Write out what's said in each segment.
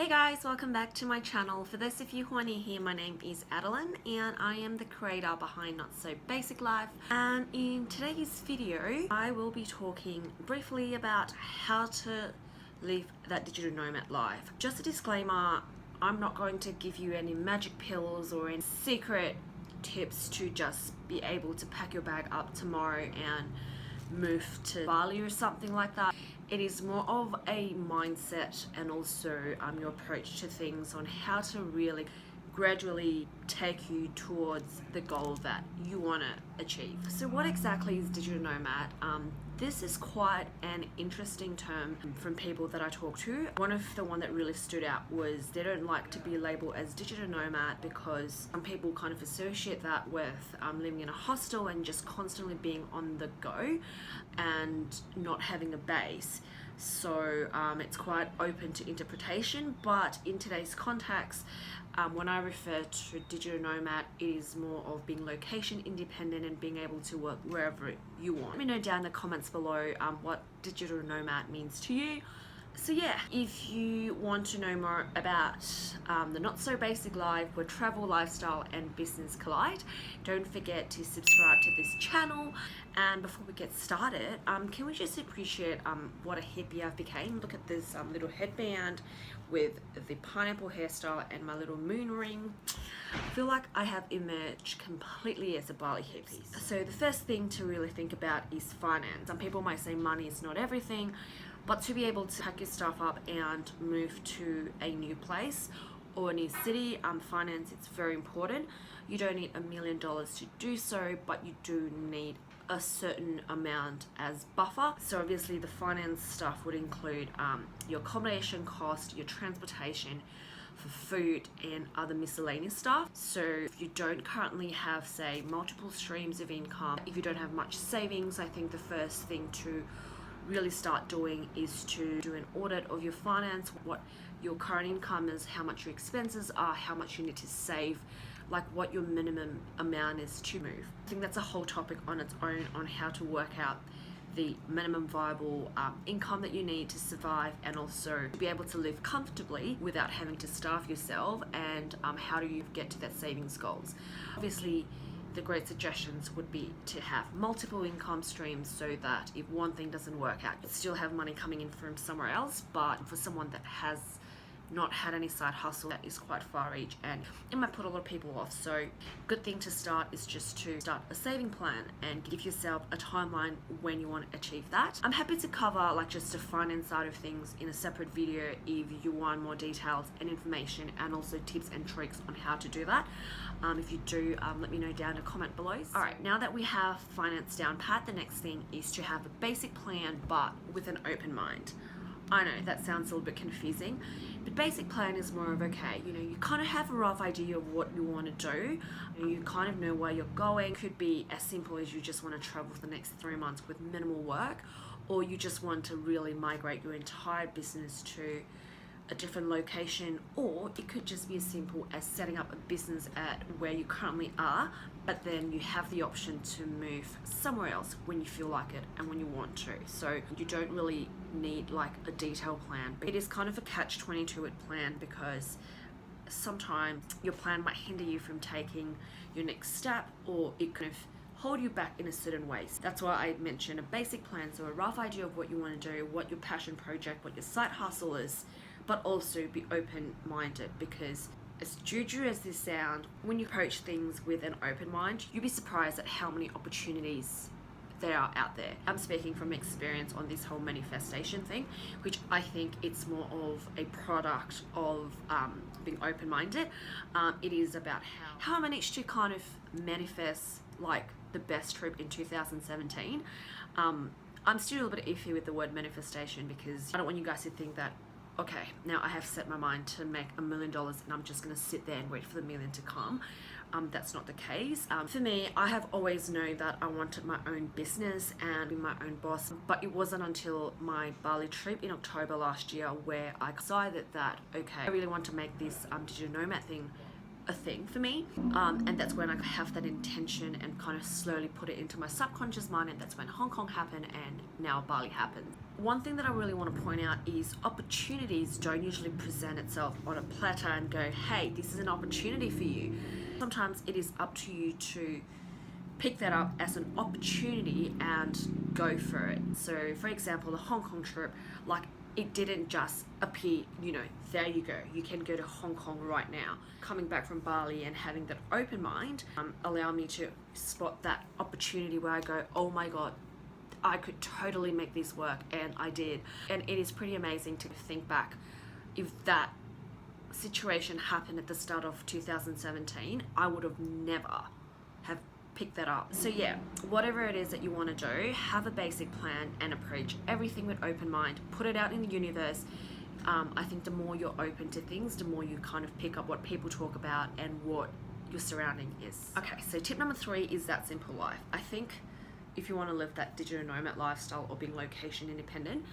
Hey guys, welcome back to my channel. For those of you who are new here, my name is Adeline and I am the creator behind Not So Basic Life. And in today's video, I will be talking briefly about how to live that digital nomad life. Just a disclaimer, I'm not going to give you any magic pills or any secret tips to just be able to pack your bag up tomorrow and move to Bali or something like that. It is more of a mindset and also your approach to things on how to really gradually take you towards the goal that you want to achieve. So what exactly is digital nomad? This is quite an interesting term from people that I talk to. One of the one that really stood out was they don't like to be labeled as digital nomad because some people kind of associate that with living in a hostel and just constantly being on the go and not having a base. So it's quite open to interpretation, but in today's context, when I refer to digital nomad, it is more of being location independent and being able to work wherever you want. Let me know down in the comments below what digital nomad means to you. So yeah, if you want to know more about the Not So Basic Life where travel, lifestyle and business collide, don't forget to subscribe to this channel. And before we get started, can we just appreciate what a hippie I've became? Look at this little headband with the pineapple hairstyle and my little moon ring. I feel like I have emerged completely as a Bali hippie. So the first thing to really think about is finance. Some people might say money is not everything, but to be able to pack your stuff up and move to a new place or a new city, finance is very important. You don't need $1 million to do so, but you do need a certain amount as buffer. So obviously the finance stuff would include your accommodation cost, your transportation for food and other miscellaneous stuff. So if you don't currently have, say, multiple streams of income, if you don't have much savings, I think the first thing to really start doing is to do an audit of your finance, what your current income is, how much your expenses are, how much you need to save, like what your minimum amount is to move. I think that's a whole topic on its own on how to work out the minimum viable income that you need to survive and also to be able to live comfortably without having to starve yourself, and how do you get to that savings goals. Obviously, the great suggestions would be to have multiple income streams so that if one thing doesn't work out, you still have money coming in from somewhere else. But for someone that has not had any side hustle, that is quite far reach and it might put a lot of people off. So good thing to start is just to start a saving plan and give yourself a timeline when you want to achieve that. I'm happy to cover like just the finance side of things in a separate video if you want more details and information and also tips and tricks on how to do that. If you do, let me know down in the comment below. All right, now that we have finance down pat, the next thing is to have a basic plan but with an open mind. I know that sounds a little bit confusing, but basic plan is more of, okay, you kind of have a rough idea of what you want to do. You kind of know where you're going. It could be as simple as you just want to travel for the next 3 months with minimal work, or you just want to really migrate your entire business to a different location, or it could just be as simple as setting up a business at where you currently are, but then you have the option to move somewhere else when you feel like it and when you want to. So you don't really need like a detailed plan, but it is kind of a catch-22 with plan because sometimes your plan might hinder you from taking your next step, or it kind of hold you back in a certain way. That's why I mentioned a basic plan, so a rough idea of what you want to do, what your passion project, what your side hustle is, but also be open-minded, because as juju as this sounds, when you approach things with an open mind, you'll be surprised at how many opportunities there are out there. I'm speaking from experience on this whole manifestation thing, which I think it's more of a product of being open-minded. It is about how I managed to kind of manifest like the best trip in 2017. I'm still a little bit iffy with the word manifestation because I don't want you guys to think that, okay, now I have set my mind to make $1 million and I'm just going to sit there and wait for the million to come. That's not the case. For me, I have always known that I wanted my own business and be my own boss, but it wasn't until my Bali trip in October last year where I decided that, okay, I really want to make this digital nomad thing a thing for me, and that's when I have that intention and kind of slowly put it into my subconscious mind, and that's when Hong Kong happened and now Bali happened. one thing that I really want to point out is opportunities don't usually present itself on a platter and go, hey, this is an opportunity for you. Sometimes it is up to you to pick that up as an opportunity and go for it. So for example, the Hong Kong trip, like, it didn't just appear, there you go, you can go to Hong Kong right now. Coming back from Bali and having that open mind allow me to spot that opportunity where I go, oh my God, I could totally make this work, and I did. And it is pretty amazing to think back. If that situation happened at the start of 2017, I would have never have picked that up. So yeah, whatever it is that you want to do, have a basic plan and approach everything with open mind. Put it out in the universe. I think the more you're open to things, the more you kind of pick up what people talk about and what your surrounding is. Okay, so tip number 3 is that simple life. I think if you want to live that digital nomad lifestyle or being location independent,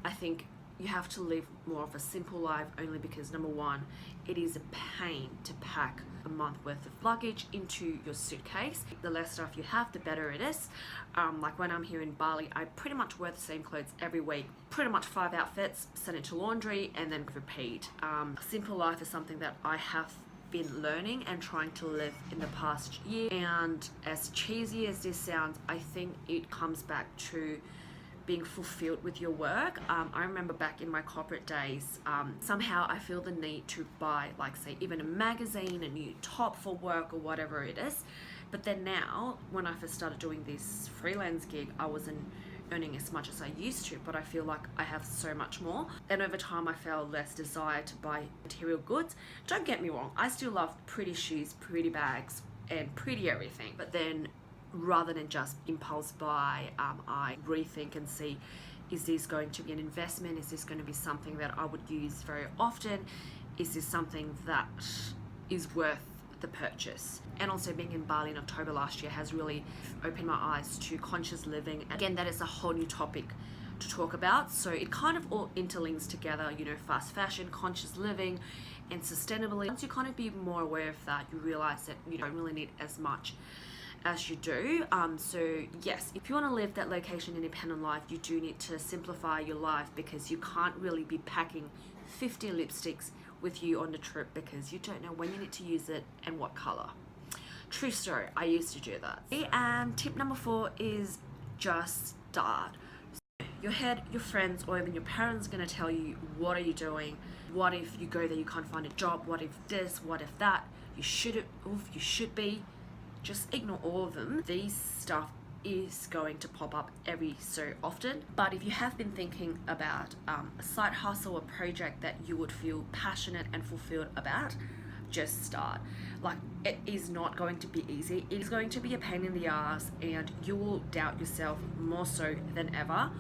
I think you have to live more of a simple life, only because number 1, it is a pain to pack a month worth of luggage into your suitcase. The less stuff you have, the better it is. Like when I'm here in Bali, I pretty much wear the same clothes every week, pretty much 5 outfits, send it to laundry and then repeat. Simple life is something that I have been learning and trying to live in the past year, and as cheesy as this sounds, I think it comes back to being fulfilled with your work. I remember back in my corporate days, somehow I feel the need to buy, like, say, even a magazine, a new top for work or whatever it is. But then now, when I first started doing this freelance gig, I wasn't earning as much as I used to, but I feel like I have so much more. And over time, I felt less desire to buy material goods. Don't get me wrong, I still love pretty shoes, pretty bags, and pretty everything. But then, rather than just impulse buy, I rethink and see, is this going to be an investment? Is this going to be something that I would use very often? Is this something that is worth the purchase? And also, being in Bali in October last year has really opened my eyes to conscious living. Again, that is a whole new topic to talk about. So it kind of all interlinks together, fast fashion, conscious living, and sustainability. Once you kind of be more aware of that, you realize that you don't really need as much as you do. So yes, if you want to live that location independent life, you do need to simplify your life, because you can't really be packing 50 lipsticks with you on the trip because you don't know when you need to use it and what color. True story, I used to do that. And tip number 4 is just start. Your head, your friends, or even your parents are going to tell you, what are you doing? What if you go there, you can't find a job? What if this? What if that? You should be. Just ignore all of them. These stuff is going to pop up every so often. But if you have been thinking about a side hustle or project that you would feel passionate and fulfilled about, just start. Like, it is not going to be easy. It is going to be a pain in the ass, and you will doubt yourself more so than ever.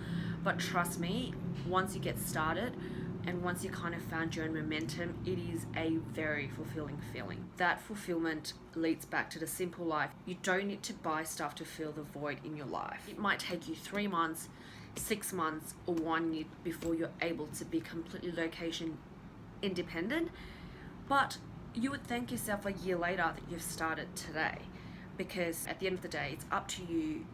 But trust me, once you get started, and once you kind of found your own momentum, it is a very fulfilling feeling. That fulfillment leads back to the simple life. You don't need to buy stuff to fill the void in your life. It might take you 3 months, 6 months, or 1 year before you're able to be completely location independent. But you would thank yourself a year later that you've started today. Because at the end of the day, it's up to you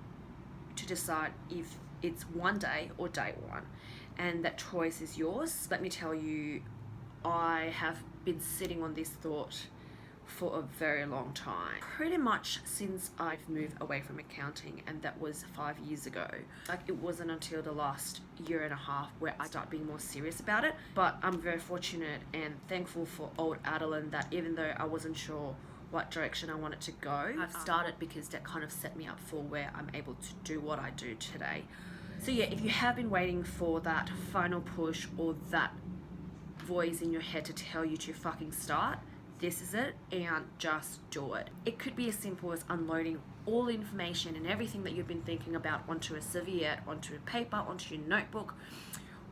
to decide if it's one day or day one. And that choice is yours. Let me tell you, I have been sitting on this thought for a very long time. Pretty much since I've moved away from accounting, and that was 5 years ago. Like, it wasn't until the last year and a half where I started being more serious about it. But I'm very fortunate and thankful for old Adeline that even though I wasn't sure what direction I wanted to go, I've started, because that kind of set me up for where I'm able to do what I do today. So yeah, if you have been waiting for that final push or that voice in your head to tell you to fucking start, this is it, and just do it. It could be as simple as unloading all the information and everything that you've been thinking about onto a serviette, onto a paper, onto your notebook,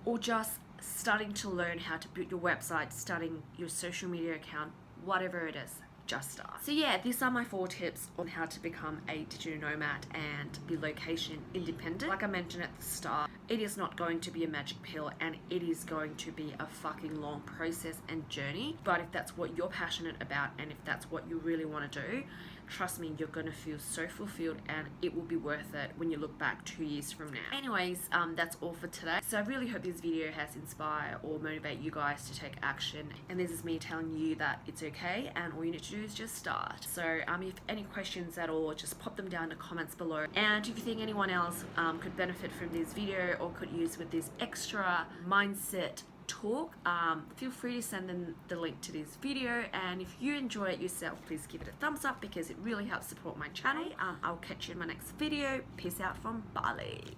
or just starting to learn how to build your website, starting your social media account, whatever it is. Just start. So yeah, these are my 4 tips on how to become a digital nomad and be location independent. Like I mentioned at the start, it is not going to be a magic pill, and it is going to be a fucking long process and journey. But if that's what you're passionate about, and if that's what you really want to do, trust me, you're gonna feel so fulfilled and it will be worth it when you look back 2 years from now. Anyways, that's all for today. So I really hope this video has inspired or motivate you guys to take action, and this is me telling you that it's okay and all you need to do is just start. So if any questions at all, just pop them down in the comments below, and if you think anyone else could benefit from this video or could use with this extra mindset talk, feel free to send them the link to this video, and if you enjoy it yourself, please give it a thumbs up because it really helps support my channel. I'll catch you in my next video. Peace out from Bali.